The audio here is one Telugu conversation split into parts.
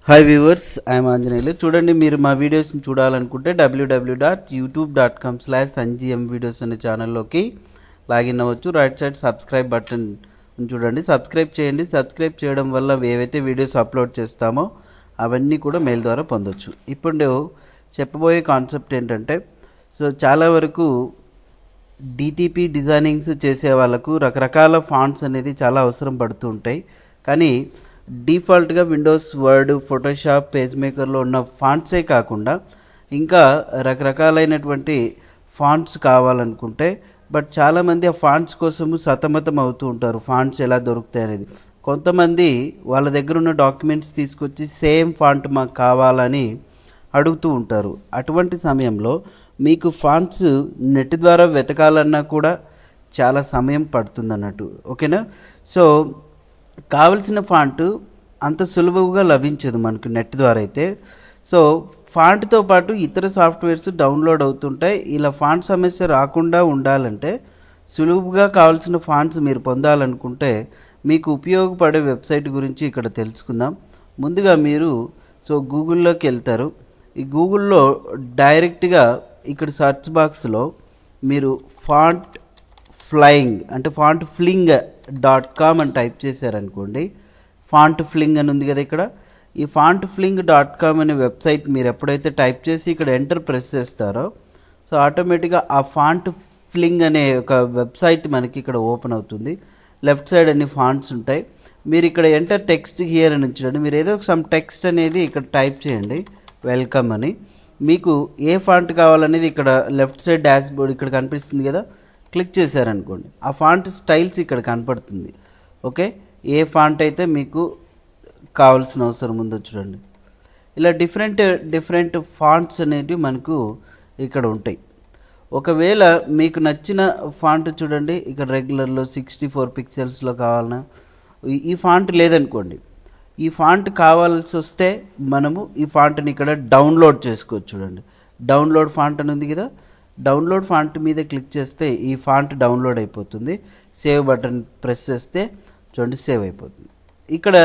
Hi viewers, I'm Anjaneyulu. చూడండి, మీరు మా వీడియోస్ని చూడాలనుకుంటే www.youtube.com/sanjm videos అనే ఛానల్లోకి లాగిన్ అవ్వచ్చు. రైట్ సైడ్ సబ్స్క్రైబ్ బటన్ చూడండి, సబ్స్క్రైబ్ చేయండి. సబ్స్క్రైబ్ చేయడం వల్ల ఏవైతే వీడియోస్ అప్లోడ్ చేస్తామో అవన్నీ కూడా మెయిల్ ద్వారా పొందొచ్చు. ఇప్పుడు చెప్పబోయే కాన్సెప్ట్ ఏంటంటే, చాలా వరకు డిటిపి డిజైనింగ్స్ చేసే వాళ్ళకు రకరకాల ఫాంట్స్ అనేది చాలా అవసరం పడుతూ ఉంటాయి. కానీ డిఫాల్ట్గా విండోస్, వర్డ్, ఫోటోషాప్, పేజ్ మేకర్లో ఉన్న ఫాంట్సే కాకుండా ఇంకా రకరకాలైనటువంటి ఫాంట్స్ కావాలనుకుంటే బట్ చాలామంది ఆ ఫాంట్స్ కోసము సతమతం అవుతూ ఉంటారు. ఫాంట్స్ ఎలా దొరుకుతాయి అనేది. కొంతమంది వాళ్ళ దగ్గర ఉన్న డాక్యుమెంట్స్ తీసుకొచ్చి సేమ్ ఫాంట్ మాకు కావాలని అడుగుతూ ఉంటారు. అటువంటి సమయంలో మీకు ఫాంట్స్ నెట్ ద్వారా వెతకాలన్నా కూడా చాలా సమయం పడుతుంది అన్నట్టు. ఓకేనా? సో కావలసిన ఫాంట్ అంత సులభంగా లభించదు మనకు నెట్ ద్వారా అయితే. సో ఫాంట్తో పాటు ఇతర సాఫ్ట్వేర్స్ డౌన్లోడ్ అవుతుంటాయి. ఇలా ఫాంట్ సమస్య రాకుండా ఉండాలంటే, సులువుగా కావాల్సిన ఫాంట్స్ మీరు పొందాలనుకుంటే మీకు ఉపయోగపడే వెబ్సైట్ గురించి ఇక్కడ తెలుసుకుందాం. ముందుగా మీరు గూగుల్లోకి వెళ్తారు. ఈ గూగుల్లో డైరెక్ట్గా ఇక్కడ సర్చ్ బాక్స్లో మీరు ఫాంట్ fling.com అని టైప్ చేశారనుకోండి. ఫాంట్ ఫ్లింగ్ అని ఉంది కదా ఇక్కడ. ఈ fling.com అనే వెబ్సైట్ మీరు ఎప్పుడైతే టైప్ చేసి ఇక్కడ ఎంటర్ ప్రెస్ చేస్తారో ఆటోమేటిక్గా ఆ ఫాంట్ ఫ్లింగ్ అనే ఒక వెబ్సైట్ మనకి ఇక్కడ ఓపెన్ అవుతుంది. లెఫ్ట్ సైడ్ అన్ని ఫాంట్స్ ఉంటాయి. మీరు ఇక్కడ ఎంటర్ టెక్స్ట్ హియర్ అని ఉంచండి. మీరు ఏదో సమ్ టెక్స్ట్ అనేది ఇక్కడ టైప్ చేయండి, వెల్కమ్ అని. మీకు ఏ ఫాంట్ కావాలనేది ఇక్కడ లెఫ్ట్ సైడ్ డాష్ బోర్డ్ ఇక్కడ కనిపిస్తుంది కదా, క్లిక్ చేశారనుకోండి ఆ ఫాంట్ స్టైల్స్ ఇక్కడ కనపడుతుంది. ఓకే, ఏ ఫాంట్ అయితే మీకు కావాల్సిన అవసరం ఉందో చూడండి. ఇలా డిఫరెంట్ ఫాంట్స్ అనేవి మనకు ఇక్కడ ఉంటాయి. ఒకవేళ మీకు నచ్చిన ఫాంట్ చూడండి, ఇక్కడ రెగ్యులర్లో 64 పిక్సెల్స్లో కావాలన్నా, ఈ ఫాంట్ లేదనుకోండి, ఈ ఫాంట్ కావాల్సి వస్తే మనము ఈ ఫాంట్ని ఇక్కడ డౌన్లోడ్ చేసుకోవచ్చు. చూడండి, డౌన్లోడ్ ఫాంట్ అని ఉంది కదా, డౌన్లోడ్ ఫాంట్ మీద క్లిక్ చేస్తే ఈ ఫాంట్ డౌన్లోడ్ అయిపోతుంది. సేవ్ బటన్ ప్రెస్ చేస్తే చూడండి సేవ్ అయిపోతుంది. ఇక్కడ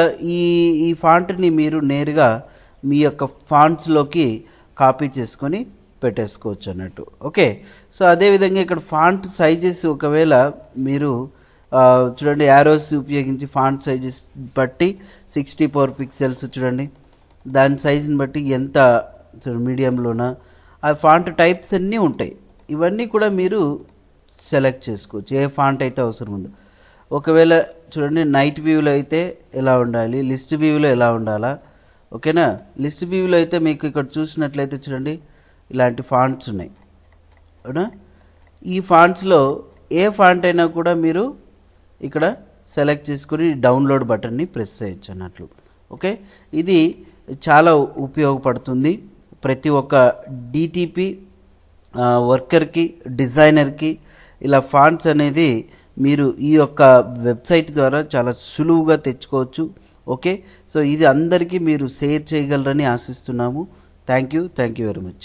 ఈ ఫాంట్ని మీరు నేరుగా మీ యొక్క ఫాంట్స్లోకి కాపీ చేసుకొని పెట్టేసుకోవచ్చు అన్నట్టు. ఓకే, అదేవిధంగా ఇక్కడ ఫాంట్ సైజెస్ ఒకవేళ మీరు చూడండి యారోస్ ఉపయోగించి ఫాంట్ సైజెస్ బట్టి 64 పిక్సెల్స్ చూడండి, దాని సైజుని బట్టి ఎంత మీడియంలోన ఆ ఫాంట్ టైప్స్ అన్నీ ఉంటాయి. ఇవన్నీ కూడా మీరు సెలెక్ట్ చేసుకోవచ్చు ఏ ఫాంట్ అయితే అవసరం ఉందో. ఒకవేళ చూడండి నైట్ వ్యూలో అయితే ఎలా ఉండాలి, లిస్ట్ వ్యూలో ఎలా ఉండాలా. ఓకేనా? లిస్ట్ వ్యూలో అయితే మీకు ఇక్కడ చూసినట్లయితే చూడండి ఇలాంటి ఫాంట్స్ ఉన్నాయి. అవునా? ఈ ఫాంట్స్లో ఏ ఫాంట్ అయినా కూడా మీరు ఇక్కడ సెలెక్ట్ చేసుకుని డౌన్లోడ్ బటన్ని ప్రెస్ చేయొచ్చు అన్నట్లు. ఓకే, ఇది చాలా ఉపయోగపడుతుంది ప్రతి ఒక్క డిటిపి వర్కర్కి, డిజైనర్కి. ఇలా ఫాంట్స్ అనేది మీరు ఈ యొక్క వెబ్సైట్ ద్వారా చాలా సులువుగా తెచ్చుకోవచ్చు. ఓకే, ఇది అందరికీ మీరు షేర్ చేయగలరని ఆశిస్తున్నాము. Thank you very much.